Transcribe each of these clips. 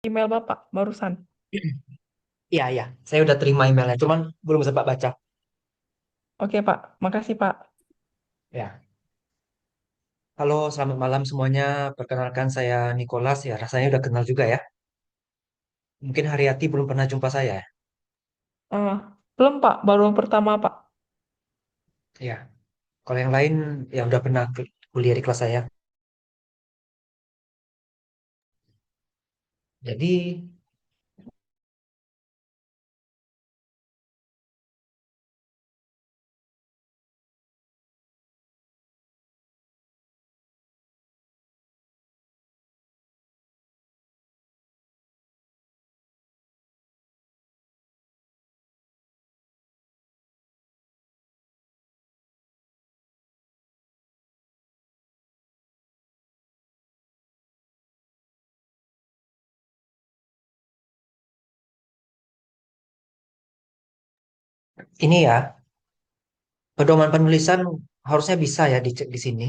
Email Bapak barusan. Iya, iya. Saya udah terima emailnya, cuman belum sempat baca. Oke, Pak. Makasih, Pak. Ya. Halo, selamat malam semuanya. Perkenalkan saya Nicholas. Ya, rasanya udah kenal juga ya. Mungkin Haryati belum pernah jumpa saya. Eh, belum, Pak. Baru pertama, Pak. Ya. Kalau yang lain ya udah pernah kuliah di kelas saya. Jadi, ini ya, pedoman penulisan harusnya bisa ya dicek di sini.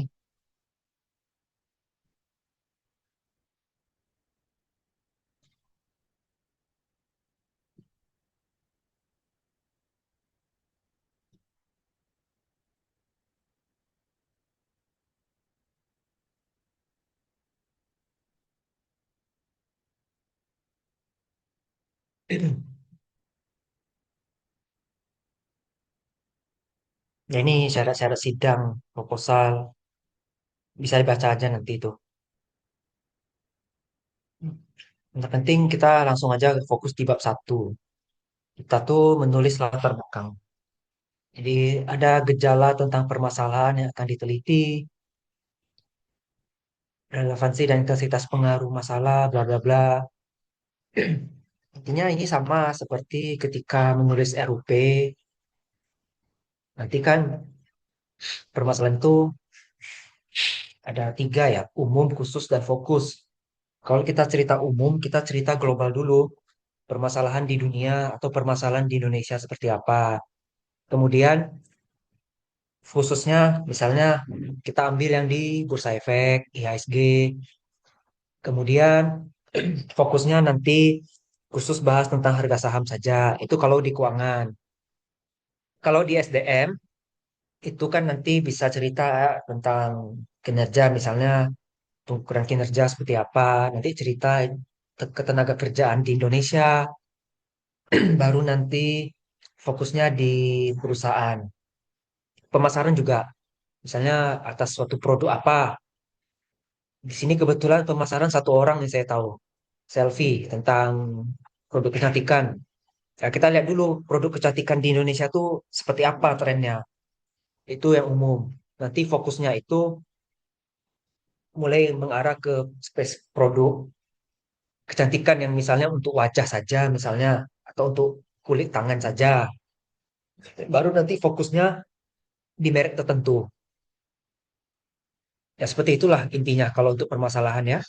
Ya ini syarat-syarat sidang, proposal, bisa dibaca aja nanti itu. Yang penting kita langsung aja fokus di bab satu. Kita tuh menulis latar belakang. Jadi ada gejala tentang permasalahan yang akan diteliti, relevansi dan intensitas pengaruh masalah, bla bla bla. Intinya ini sama seperti ketika menulis RUP, nanti kan permasalahan itu ada tiga ya, umum, khusus, dan fokus. Kalau kita cerita umum, kita cerita global dulu, permasalahan di dunia atau permasalahan di Indonesia seperti apa. Kemudian khususnya misalnya kita ambil yang di Bursa Efek, IHSG, kemudian fokusnya nanti khusus bahas tentang harga saham saja. Itu kalau di keuangan. Kalau di SDM, itu kan nanti bisa cerita tentang kinerja, misalnya ukuran kinerja seperti apa. Nanti cerita ketenaga kerjaan di Indonesia, baru nanti fokusnya di perusahaan. Pemasaran juga, misalnya atas suatu produk apa. Di sini kebetulan pemasaran satu orang yang saya tahu, selfie tentang produk kecantikan. Ya, kita lihat dulu produk kecantikan di Indonesia tuh seperti apa trennya. Itu yang umum. Nanti fokusnya itu mulai mengarah ke produk kecantikan yang misalnya untuk wajah saja, misalnya, atau untuk kulit tangan saja. Baru nanti fokusnya di merek tertentu. Ya seperti itulah intinya kalau untuk permasalahan ya.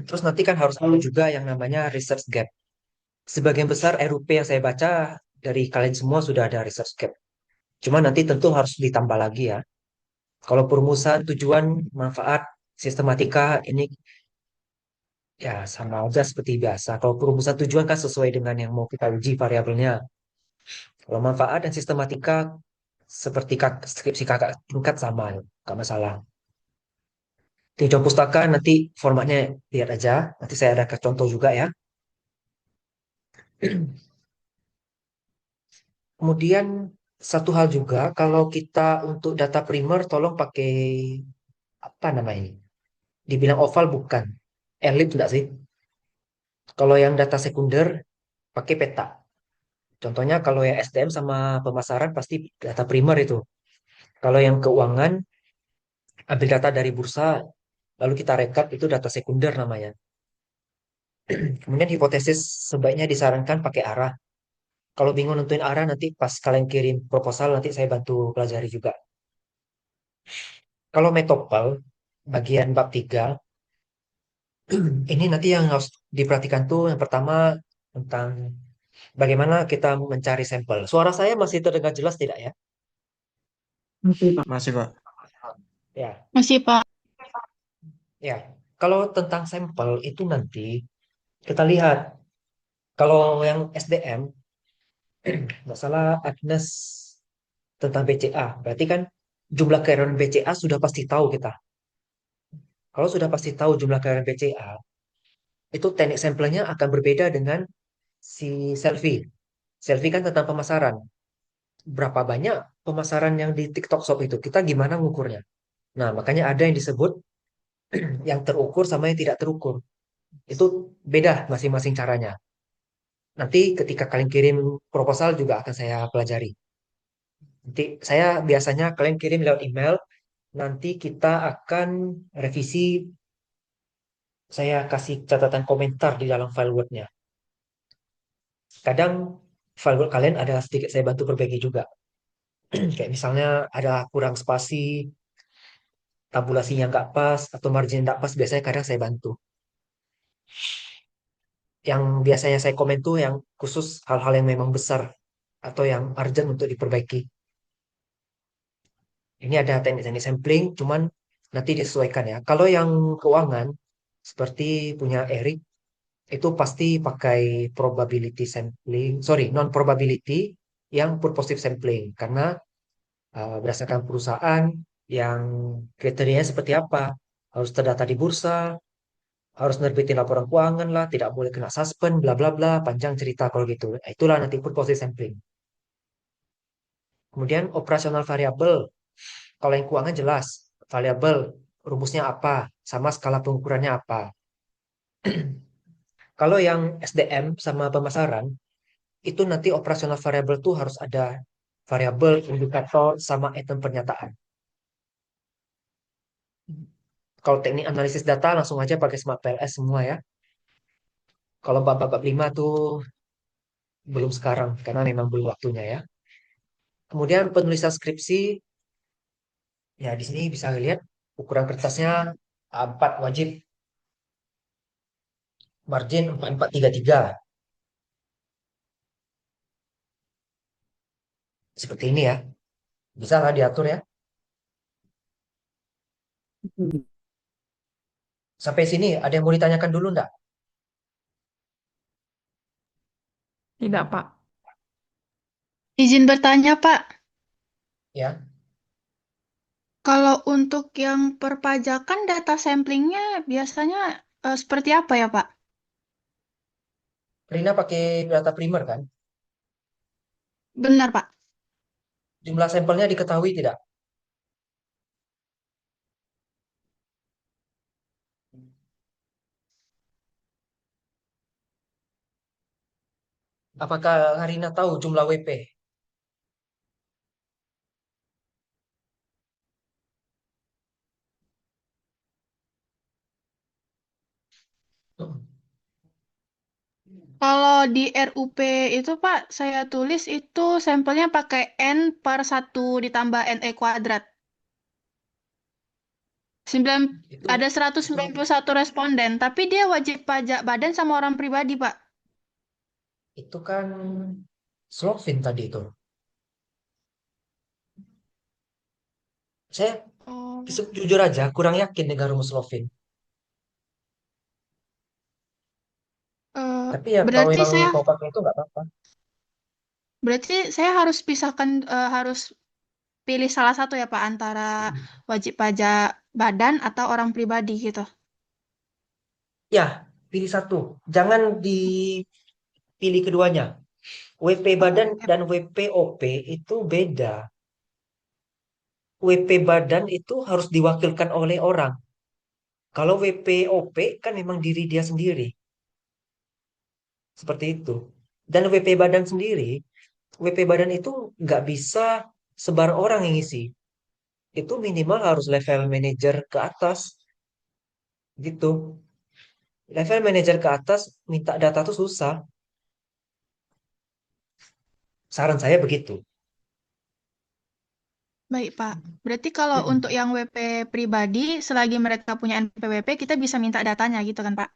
Terus nanti kan harus ada juga yang namanya research gap. Sebagian besar RUP yang saya baca dari kalian semua sudah ada research gap. Cuma nanti tentu harus ditambah lagi ya. Kalau perumusan, tujuan, manfaat, sistematika ini ya sama aja seperti biasa. Kalau perumusan tujuan kan sesuai dengan yang mau kita uji variabelnya. Kalau manfaat dan sistematika seperti skripsi kakak tingkat sama, nggak masalah. Di Jom Pustaka nanti formatnya lihat aja. Nanti saya ada ke contoh juga ya. Kemudian satu hal juga, kalau kita untuk data primer, tolong pakai apa namanya ini? Dibilang oval bukan. Elip enggak sih? Kalau yang data sekunder, pakai peta. Contohnya kalau yang SDM sama pemasaran pasti data primer itu. Kalau yang keuangan, ambil data dari bursa, lalu kita rekap itu data sekunder namanya. Kemudian hipotesis sebaiknya disarankan pakai arah. Kalau bingung nentuin arah, nanti pas kalian kirim proposal, nanti saya bantu pelajari juga. Kalau metopel, bagian bab 3, ini nanti yang harus diperhatikan tuh yang pertama tentang bagaimana kita mencari sampel. Suara saya masih terdengar jelas tidak ya? Masih, Pak. Masih, Pak. Ya, Masih, Pak. ya. Kalau tentang sampel itu nanti kita lihat. Kalau yang SDM, nggak salah Agnes tentang BCA. Berarti kan jumlah karyawan BCA sudah pasti tahu kita. Kalau sudah pasti tahu jumlah karyawan BCA, itu teknik sampelnya akan berbeda dengan si selfie. Selfie kan tentang pemasaran. Berapa banyak pemasaran yang di TikTok Shop itu? Kita gimana ngukurnya? Nah, makanya ada yang disebut yang terukur sama yang tidak terukur. Itu beda masing-masing caranya. Nanti ketika kalian kirim proposal juga akan saya pelajari. Nanti saya biasanya kalian kirim lewat email, nanti kita akan revisi, saya kasih catatan komentar di dalam file Word-nya. Kadang file Word kalian ada sedikit saya bantu perbaiki juga. Kayak misalnya ada kurang spasi, tabulasinya nggak pas, atau margin nggak pas, biasanya kadang saya bantu. Yang biasanya saya komen tuh yang khusus hal-hal yang memang besar atau yang urgent untuk diperbaiki. Ini ada teknik-teknik sampling, cuman nanti disesuaikan ya. Kalau yang keuangan, seperti punya Erik, itu pasti pakai probability sampling, sorry, non probability yang purposive sampling, karena berdasarkan perusahaan yang kriterianya seperti apa, harus terdata di bursa, harus nerbitin laporan keuangan lah, tidak boleh kena suspend, bla bla bla, panjang cerita kalau gitu. Nah, itulah nanti purposive sampling. Kemudian operasional variabel, kalau yang keuangan jelas, variabel rumusnya apa, sama skala pengukurannya apa. Kalau yang SDM sama pemasaran, itu nanti operasional variabel tuh harus ada variabel, indikator, sama item pernyataan. Kalau teknik analisis data langsung aja pakai Smart PLS semua ya. Kalau bab-bab 5 tuh belum sekarang karena memang belum waktunya ya. Kemudian penulisan skripsi, ya di sini bisa lihat ukuran kertasnya A4 wajib, margin 4433. Seperti ini ya. Bisa lah diatur ya. Sampai sini ada yang mau ditanyakan dulu enggak? Tidak, Pak. Izin bertanya, Pak. Ya. Kalau untuk yang perpajakan data samplingnya biasanya seperti apa ya, Pak? Rina pakai data primer kan? Benar, Pak. Jumlah sampelnya diketahui tidak? Apakah Rina tahu jumlah WP? Kalau di RUP itu, Pak, saya tulis itu sampelnya pakai N per 1 ditambah NE kuadrat. 9, Itu ada itu 191 responden, tapi dia wajib pajak badan sama orang pribadi, Pak. itu kan Slovin tadi itu. Saya Oh, jujur aja kurang yakin dengan rumus Slovin. eh, Tapi ya kalau berarti emang saya mau pakai itu nggak apa-apa. berarti saya harus pisahkan harus pilih salah satu ya Pak antara wajib pajak badan atau orang pribadi gitu. Ya, pilih satu. Jangan dipilih keduanya. WP Oh, badan oke, dan Pak. WPOP itu beda. WP badan itu harus diwakilkan oleh orang. Kalau WPOP kan memang diri dia sendiri. Seperti itu. Dan WP badan sendiri, WP badan itu nggak bisa sebar orang yang isi. Itu minimal harus level manager ke atas. Gitu. Level manager ke atas minta data tuh susah. Saran saya begitu. Baik, Pak. Berarti kalau untuk yang WP pribadi, selagi mereka punya NPWP, kita bisa minta datanya gitu kan, Pak?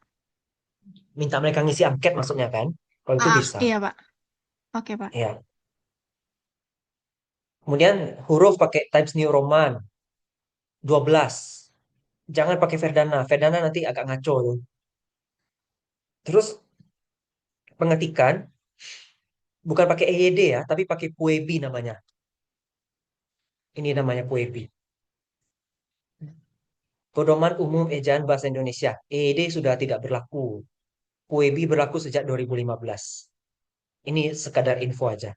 Minta mereka ngisi angket maksudnya kan? Kalau itu Ah, bisa. iya, Pak. Oke, Pak. Ya. Kemudian huruf pakai Times New Roman 12. Jangan pakai Verdana. Verdana nanti agak ngaco tuh. Terus pengetikan bukan pakai EYD ya, tapi pakai Puebi namanya. Ini namanya Puebi. Pedoman Umum Ejaan Bahasa Indonesia. EYD sudah tidak berlaku. Puebi berlaku sejak 2015. Ini sekadar info aja.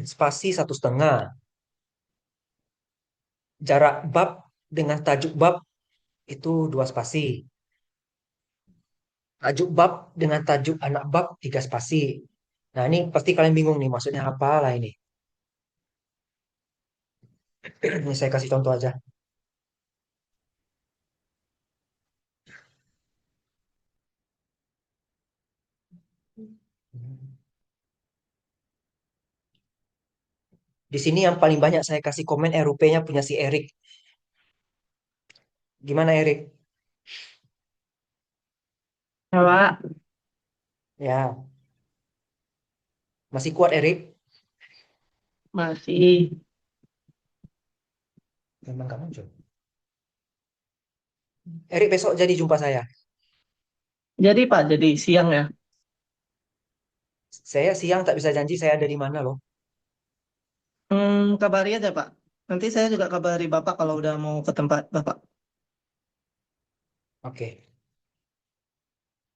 Spasi 1,5. Jarak bab dengan tajuk bab itu 2 spasi. Tajuk bab dengan tajuk anak bab 3 spasi. Nah, ini pasti kalian bingung nih, maksudnya apa lah ini. Ini saya kasih contoh aja. Di sini yang paling banyak saya kasih komen RUP-nya punya si Erik. Gimana Erik? Ya, Pak. Ya, masih kuat Erik? Masih. Memang gak muncul. Erik besok jadi jumpa saya. Jadi Pak, jadi siang ya. Saya siang tak bisa janji saya ada di mana loh. Kabari aja Pak. Nanti saya juga kabari Bapak kalau udah mau ke tempat Bapak. Oke.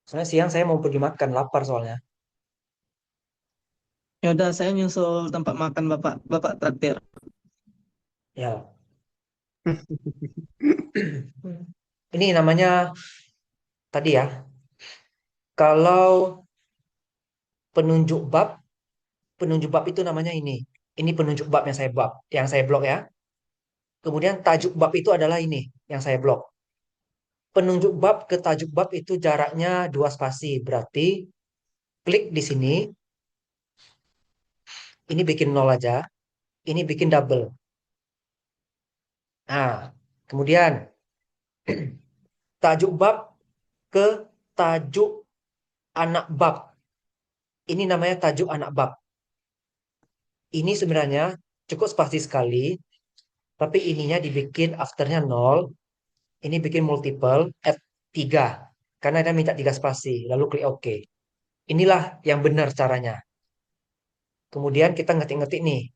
Soalnya siang saya mau pergi makan, lapar soalnya. Ya udah, saya nyusul tempat makan Bapak. Bapak traktir. Ya. Ini namanya tadi ya. Kalau penunjuk bab, penunjuk bab itu namanya ini. Ini penunjuk bab yang saya blok ya. Kemudian tajuk bab itu adalah ini yang saya blok. Penunjuk bab ke tajuk bab itu jaraknya 2 spasi. Berarti klik di sini, ini bikin nol aja, ini bikin double. Nah, kemudian tajuk bab ke tajuk anak bab. Ini namanya tajuk anak bab. Ini sebenarnya cukup spasi sekali, tapi ininya dibikin afternya nol, ini bikin multiple, add 3. Karena dia minta 3 spasi, lalu klik OK. Inilah yang benar caranya. Kemudian kita ngetik-ngetik nih.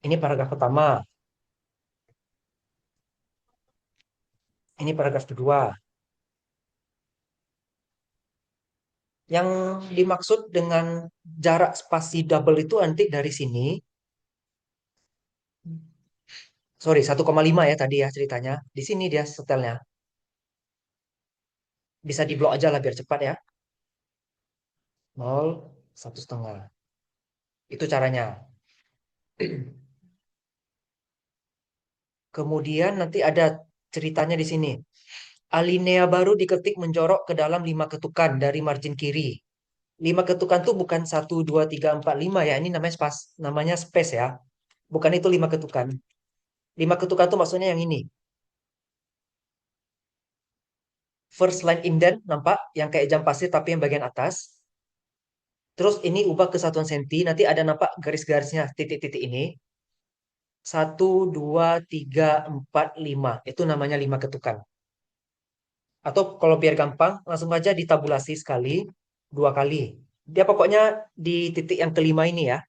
Ini paragraf pertama. Ini paragraf kedua. Yang dimaksud dengan jarak spasi double itu nanti dari sini. Sorry, 1,5 ya tadi ya ceritanya. Di sini dia setelnya. Bisa diblok aja lah biar cepat ya. 0, 1,5. Itu caranya. Kemudian nanti ada ceritanya di sini. Alinea baru diketik menjorok ke dalam 5 ketukan dari margin kiri. 5 ketukan tuh bukan 1, 2, 3, 4, 5 ya. Ini namanya space ya. Bukan itu 5 ketukan. 5 ketukan tuh maksudnya yang ini. First line indent nampak yang kayak jam pasir tapi yang bagian atas. Terus ini ubah ke satuan senti. Nanti ada nampak garis-garisnya titik-titik ini. 1, 2, 3, 4, 5. Itu namanya 5 ketukan. Atau kalau biar gampang, langsung aja ditabulasi sekali, 2 kali. Dia pokoknya di titik yang kelima ini ya.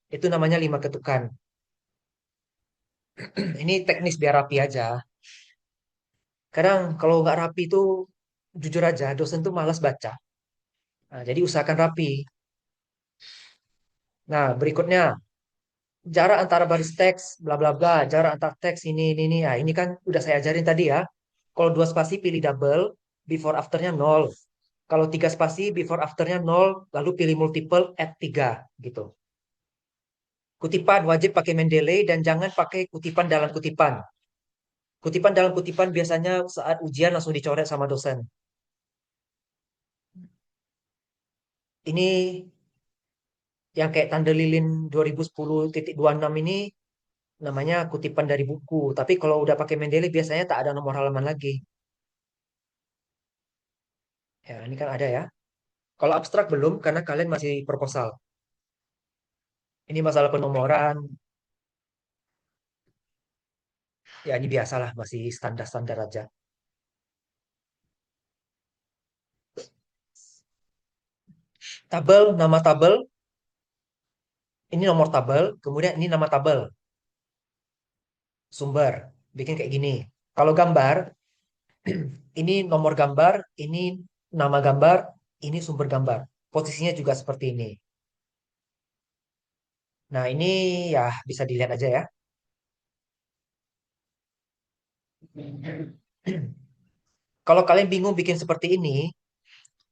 Itu namanya 5 ketukan. Ini teknis biar rapi aja. Kadang kalau nggak rapi itu, jujur aja, dosen tuh malas baca. Nah, jadi usahakan rapi. Nah, berikutnya, jarak antara baris teks, bla bla bla, jarak antar teks ini. Nah, ini kan udah saya ajarin tadi ya. Kalau 2 spasi pilih double, before afternya 0. Kalau 3 spasi, before afternya 0, lalu pilih multiple, add 3 gitu. Kutipan wajib pakai Mendeley dan jangan pakai kutipan dalam kutipan. Kutipan dalam kutipan biasanya saat ujian langsung dicoret sama dosen. Ini yang kayak tanda lilin 2010.26 ini namanya kutipan dari buku. Tapi kalau udah pakai Mendeley biasanya tak ada nomor halaman lagi. Ya, ini kan ada ya. Kalau abstrak belum, karena kalian masih proposal. Ini masalah penomoran. Ya, ini biasalah, masih standar-standar aja. Tabel, nama tabel. Ini nomor tabel. Kemudian ini nama tabel. Sumber. Bikin kayak gini. Kalau gambar, ini nomor gambar, ini nama gambar, ini sumber gambar. Posisinya juga seperti ini. Nah, ini ya bisa dilihat aja ya. Kalau kalian bingung bikin seperti ini,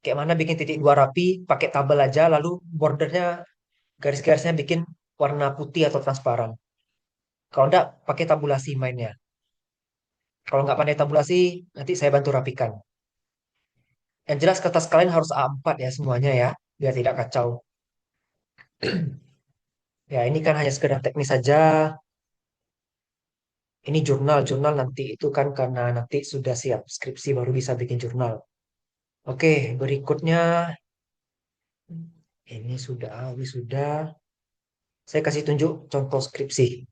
kayak mana bikin titik dua rapi, pakai tabel aja, lalu bordernya, garis-garisnya bikin warna putih atau transparan. Kalau enggak, pakai tabulasi mainnya. Kalau nggak pandai tabulasi, nanti saya bantu rapikan. Yang jelas kertas kalian harus A4 ya semuanya ya, biar tidak kacau. Ya, ini kan hanya sekedar teknis saja. Ini jurnal nanti itu kan karena nanti sudah siap skripsi baru bisa bikin jurnal. Oke, berikutnya ini sudah wisuda. Saya kasih tunjuk contoh skripsi.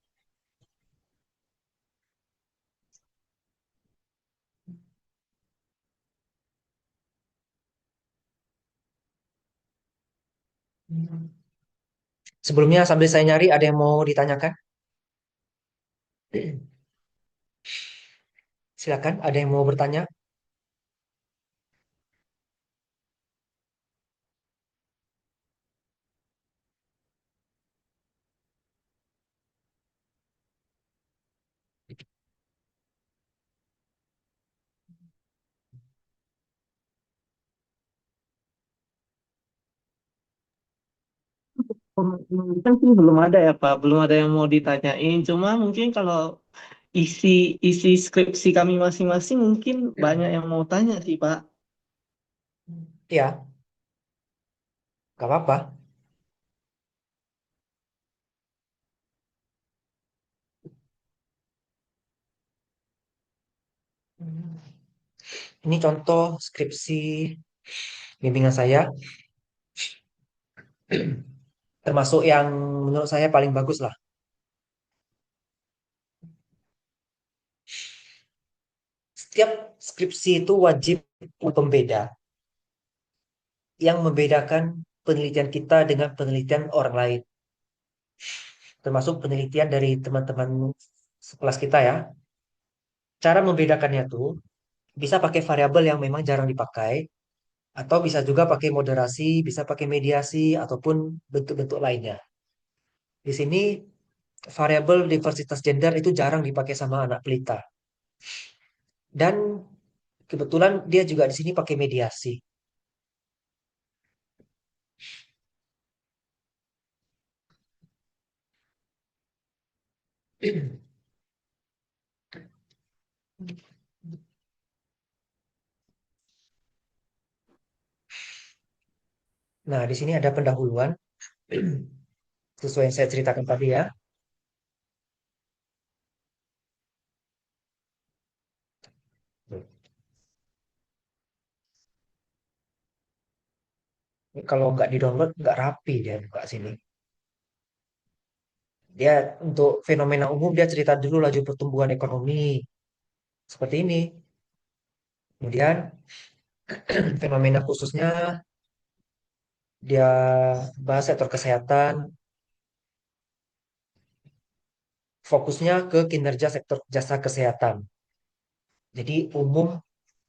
Sebelumnya sambil saya nyari, ada yang mau ditanyakan? Silakan, ada yang mau bertanya? Kan sih belum ada ya Pak, belum ada yang mau ditanyain. Cuma mungkin kalau isi isi skripsi kami masing-masing mungkin banyak yang mau tanya sih Pak. Ya, nggak apa-apa. Ini contoh skripsi bimbingan saya, termasuk yang menurut saya paling bagus lah. Setiap skripsi itu wajib pembeda, yang membedakan penelitian kita dengan penelitian orang lain, termasuk penelitian dari teman-teman sekelas kita ya. Cara membedakannya tuh bisa pakai variabel yang memang jarang dipakai, atau bisa juga pakai moderasi, bisa pakai mediasi, ataupun bentuk-bentuk lainnya. Di sini variabel diversitas gender itu jarang dipakai sama anak pelita. Dan kebetulan dia juga di sini pakai mediasi. Nah, di sini ada pendahuluan sesuai yang saya ceritakan tadi ya. Kalau nggak di-download, nggak rapi dia buka sini. Dia untuk fenomena umum, dia cerita dulu laju pertumbuhan ekonomi. Seperti ini. Kemudian fenomena khususnya, dia bahas sektor kesehatan, fokusnya ke kinerja sektor jasa kesehatan. Jadi umum,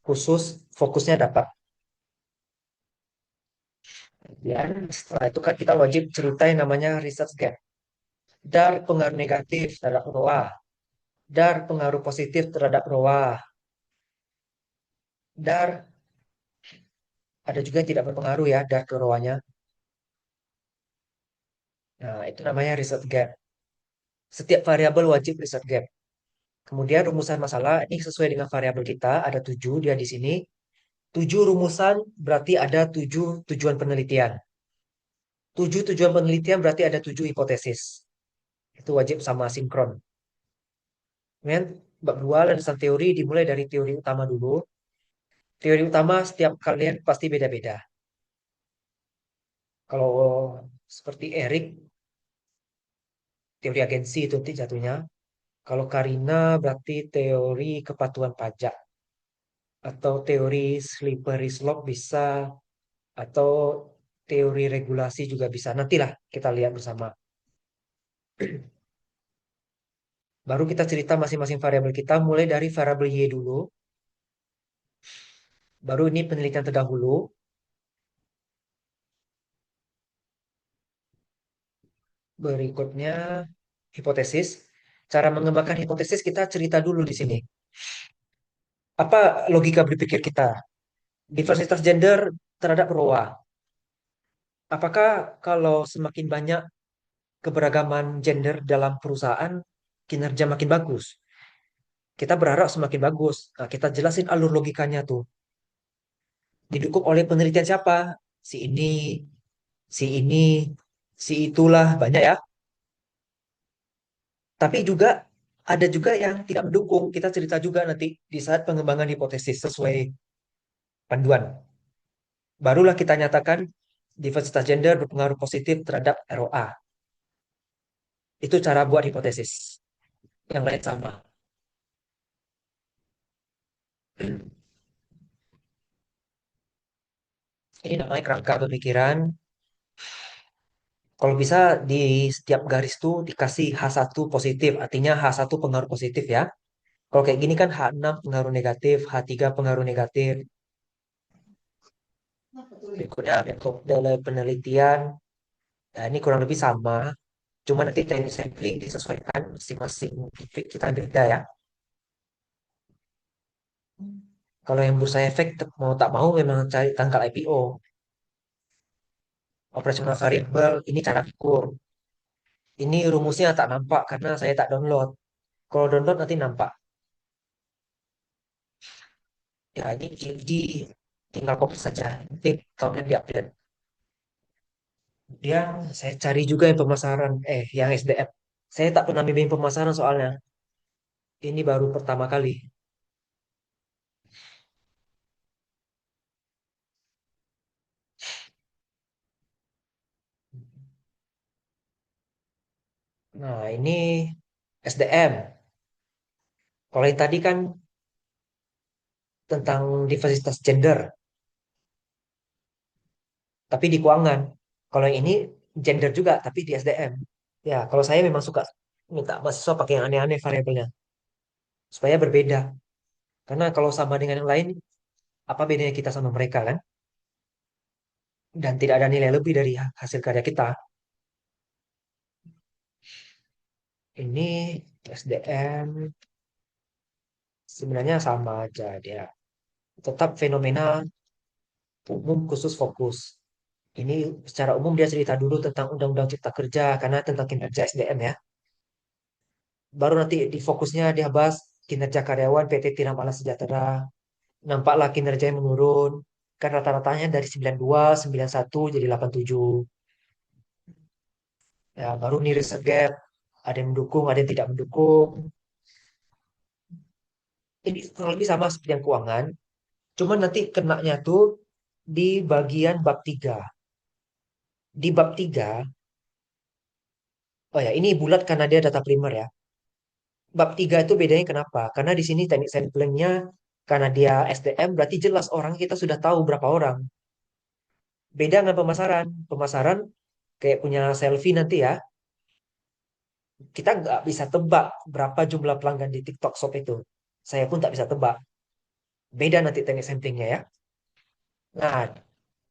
khusus, fokusnya dapat. Dan setelah itu kan kita wajib ceritain namanya research gap. Dar pengaruh negatif terhadap ROA. Dar pengaruh positif terhadap ROA. Dar ada juga yang tidak berpengaruh ya, dar ke ROA-nya. Nah, itu namanya research gap. Setiap variabel wajib research gap. Kemudian rumusan masalah, ini sesuai dengan variabel kita, ada 7 dia di sini. 7 rumusan berarti ada 7 tujuan penelitian. 7 tujuan penelitian berarti ada 7 hipotesis. Itu wajib sama sinkron. Kemudian bab 2 landasan teori dimulai dari teori utama dulu. Teori utama setiap kalian pasti beda-beda. Kalau seperti Erik, teori agensi itu nanti jatuhnya. Kalau Karina berarti teori kepatuhan pajak atau teori slippery slope bisa atau teori regulasi juga bisa. Nantilah kita lihat bersama. Baru kita cerita masing-masing variabel kita mulai dari variabel Y dulu. Baru ini penelitian terdahulu. Berikutnya hipotesis. Cara mengembangkan hipotesis kita cerita dulu di sini. Apa logika berpikir kita? Diversitas gender terhadap ROA. Apakah kalau semakin banyak keberagaman gender dalam perusahaan, kinerja makin bagus? Kita berharap semakin bagus. Nah, kita jelasin alur logikanya tuh. Didukung oleh penelitian siapa? Si ini, si itulah, banyak ya. Tapi juga ada juga yang tidak mendukung. Kita cerita juga nanti di saat pengembangan hipotesis sesuai panduan. Barulah kita nyatakan diversitas gender berpengaruh positif terhadap ROA. Itu cara buat hipotesis. Yang lain sama. Ini namanya kerangka pemikiran. Kalau bisa di setiap garis tuh dikasih H1 positif, artinya H1 pengaruh positif ya. Kalau kayak gini kan H6 pengaruh negatif, H3 pengaruh negatif. Berikutnya metode penelitian. Nah, ini kurang lebih sama. Cuma nanti teknik sampling disesuaikan masing-masing topik kita beda ya. Kalau yang bursa efek mau tak mau memang cari tanggal IPO. Operasional variable ini cara ukur. Ini rumusnya tak nampak karena saya tak download. Kalau download nanti nampak. Ya ini di tinggal copy saja. Nanti tahunnya diupdate. Dia saya cari juga yang pemasaran, yang SDM. Saya tak pernah bimbing pemasaran soalnya. Ini baru pertama kali. Nah ini SDM. Kalau yang tadi kan tentang diversitas gender, tapi di keuangan. Kalau yang ini gender juga, tapi di SDM. Ya, kalau saya memang suka minta mahasiswa pakai yang aneh-aneh variabelnya, supaya berbeda. Karena kalau sama dengan yang lain, apa bedanya kita sama mereka kan? Dan tidak ada nilai lebih dari hasil karya kita. Ini SDM sebenarnya sama aja dia. Tetap fenomena umum khusus fokus. Ini secara umum dia cerita dulu tentang Undang-Undang Cipta Kerja karena tentang kinerja SDM ya. Baru nanti di fokusnya dia bahas kinerja karyawan PT Tiram Alam Sejahtera. Nampaklah kinerjanya menurun. Kan rata-ratanya dari 92, 91 jadi 87. Ya, baru nih risk gap. Ada yang mendukung, ada yang tidak mendukung. Ini kurang lebih sama seperti yang keuangan. Cuma nanti kenanya tuh di bagian bab 3. Di bab 3, oh ya ini bulat karena dia data primer ya. Bab 3 itu bedanya kenapa? Karena di sini teknik samplingnya karena dia SDM berarti jelas orang kita sudah tahu berapa orang. Beda dengan pemasaran. Pemasaran kayak punya selfie nanti ya. Kita nggak bisa tebak berapa jumlah pelanggan di TikTok Shop itu. Saya pun tak bisa tebak. Beda nanti teknik samplingnya ya. Nah,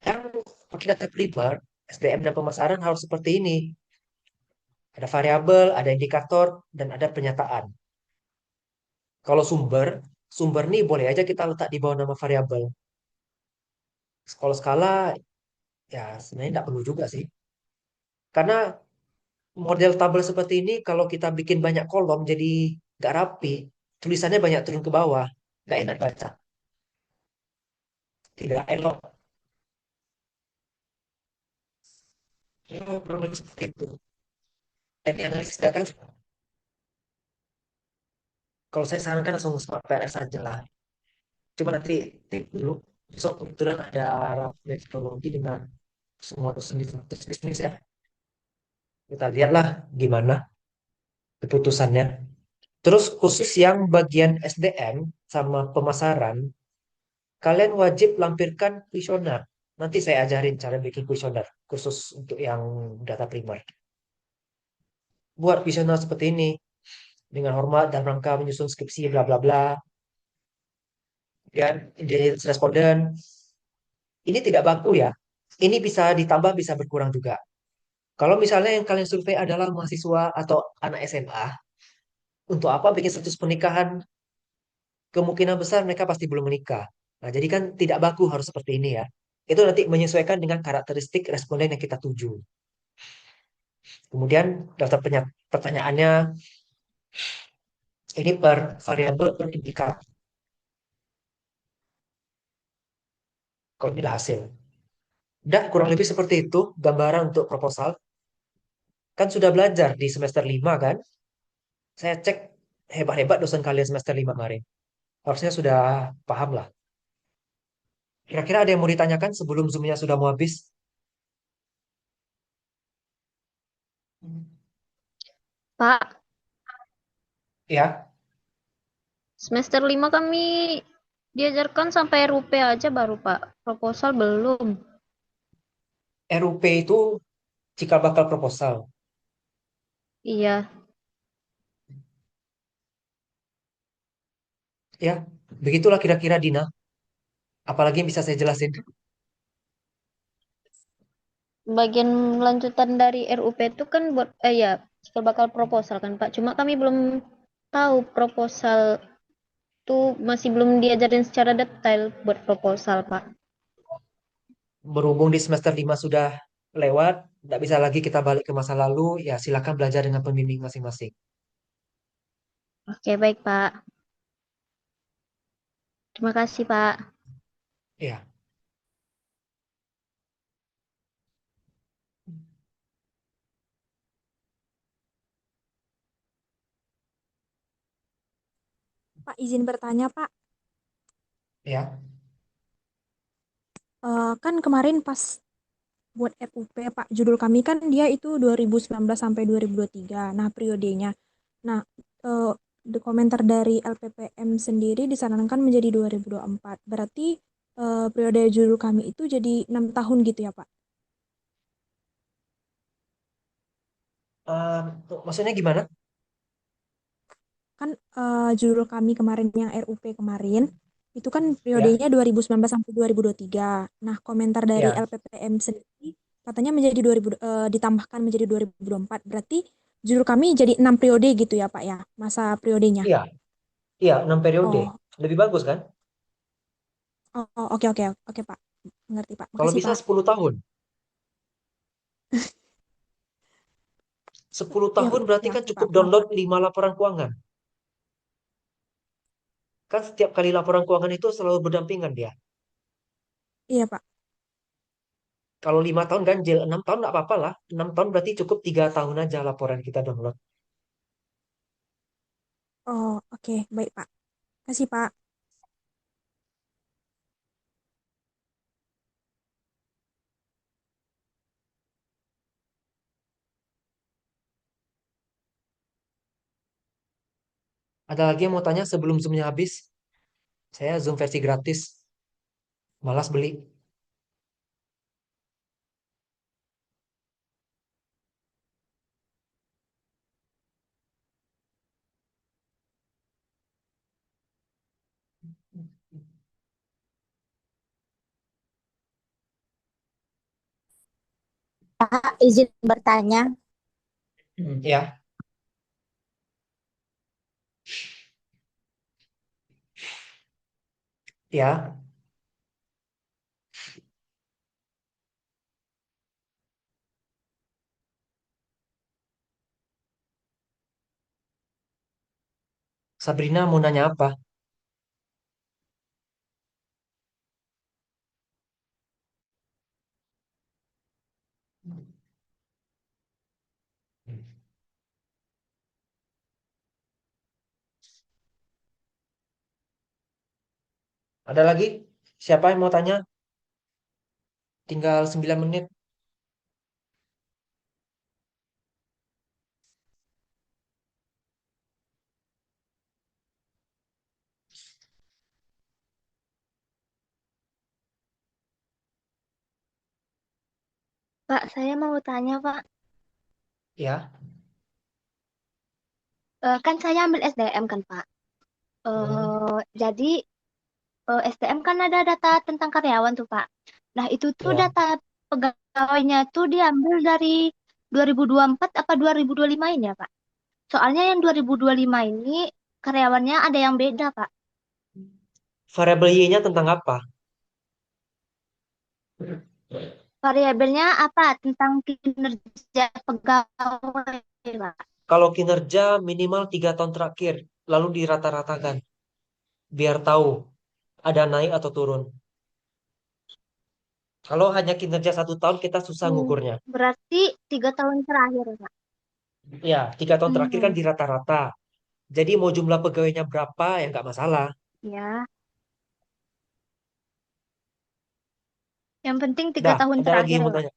yang pakai data primer, SDM dan pemasaran harus seperti ini. Ada variabel, ada indikator, dan ada pernyataan. Kalau sumber nih boleh aja kita letak di bawah nama variabel. Kalau skala, ya sebenarnya tidak perlu juga sih. Karena model tabel seperti ini, kalau kita bikin banyak kolom jadi nggak rapi, tulisannya banyak turun ke bawah, nggak enak baca, tidak elok. Ya, kurang lebih seperti itu. Dan analisis data, kalau saya sarankan langsung Smart PS aja lah. Coba nanti tip dulu. Besok kebetulan ada metodologi dengan semua dosen di fakultas bisnis ya. Kita lihatlah gimana keputusannya. Terus khusus yang bagian SDM sama pemasaran, kalian wajib lampirkan kuesioner. Nanti saya ajarin cara bikin kuesioner khusus untuk yang data primer. Buat kuesioner seperti ini dengan hormat dan rangka menyusun skripsi bla bla bla. Dan identitas responden ini tidak baku ya. Ini bisa ditambah bisa berkurang juga. Kalau misalnya yang kalian survei adalah mahasiswa atau anak SMA, untuk apa bikin status pernikahan? Kemungkinan besar mereka pasti belum menikah. Nah, jadi kan tidak baku harus seperti ini ya. Itu nanti menyesuaikan dengan karakteristik responden yang kita tuju. Kemudian daftar pertanyaannya ini per variabel per indikator. Kalau ini hasil. Dan kurang lebih seperti itu gambaran untuk proposal. Kan sudah belajar di semester 5 kan? Saya cek hebat-hebat dosen kalian semester 5 kemarin. Harusnya sudah paham lah. Kira-kira ada yang mau ditanyakan sebelum Zoom-nya sudah mau habis? Pak, Ya, semester 5 kami diajarkan sampai RUP aja baru, Pak. Proposal belum. RUP itu cikal bakal proposal. Iya, Ya, begitulah kira-kira Dina. Apalagi yang bisa saya jelasin. bagian lanjutan dari RUP itu kan buat, ya, cikal bakal proposal kan, Pak. Cuma kami belum tahu proposal tuh masih belum diajarin secara detail buat proposal, Pak. Berhubung di semester 5 sudah lewat, tidak bisa lagi kita balik ke masa lalu, ya silakan belajar dengan pembimbing masing-masing. Oke, baik, Pak. Terima kasih, Pak. Ya, Pak, izin bertanya, Pak. ya, Kan kemarin pas buat RUP, Pak, judul kami kan dia itu 2019 sampai 2023. Nah, periodenya. Nah, eh, di komentar dari LPPM sendiri disarankan menjadi 2024. Berarti periode judul kami itu jadi 6 tahun gitu ya, Pak? Ehm, maksudnya gimana? Kan judul kami kemarin yang RUP kemarin itu kan Ya, periodenya 2019 sampai 2023. Nah, komentar dari ya, LPPM sendiri katanya menjadi 2000 ditambahkan menjadi 2024. Berarti judul kami jadi 6 periode gitu ya, Pak ya, masa periodenya. iya, iya, 6 periode. Oh, Lebih bagus kan? oke oke oke, Pak. Mengerti, Pak. Kalau Makasih, bisa Pak. 10 tahun. 10 Ya, tahun berarti ya, kan oke, cukup Pak. Maaf, download Pak. 5 laporan keuangan. Kan setiap kali laporan keuangan itu selalu berdampingan dia. Iya, Pak. Kalau 5 tahun ganjil, 6 tahun nggak apa-apa lah. 6 tahun berarti cukup 3 tahun aja laporan kita download. Oh, oke, baik, Pak. Makasih, Pak. Ada lagi yang mau tanya sebelum Zoom-nya habis? Saya Zoom versi gratis. Malas beli. Pak, izin bertanya. Ya, ya. Sabrina mau nanya apa? Ada lagi? Siapa yang mau tanya? Tinggal 9 menit. Pak, saya mau tanya, Pak. Ya. Kan saya ambil SDM kan, Pak. Hmm. Jadi SDM kan ada data tentang karyawan tuh, Pak. Nah, itu tuh Ya. data pegawainya tuh diambil dari 2024 apa 2025 ini ya, Pak? Soalnya yang 2025 ini karyawannya ada yang beda, Pak. Variabel Y-nya tentang apa? Variabelnya apa? Tentang kinerja pegawai, Pak. Kalau kinerja minimal 3 tahun terakhir, lalu dirata-ratakan, biar tahu ada naik atau turun. Kalau hanya kinerja 1 tahun, kita susah ngukurnya. Berarti 3 tahun terakhir, Pak. Ya, 3 tahun terakhir kan Hmm, dirata-rata. Jadi mau jumlah pegawainya berapa ya nggak masalah. ya. Yang penting tiga Dah, tahun ada lagi terakhir yang ya, mau Pak. tanya?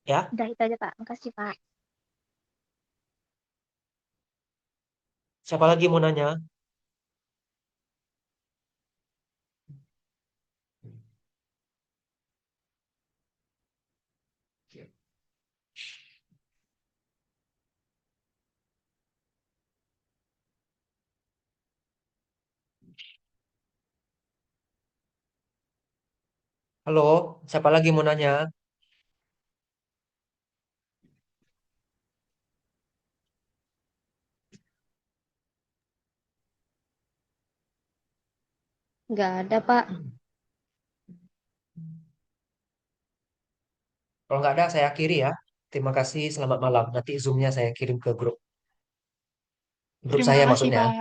Ya, Udah itu aja, Pak. Makasih, Pak. siapa lagi mau nanya? Halo, siapa lagi mau nanya? Nggak ada, Pak. Kalau nggak ada, saya akhiri ya. Terima kasih, selamat malam. Nanti Zoom-nya saya kirim ke grup Terima saya kasih, maksudnya. Pak.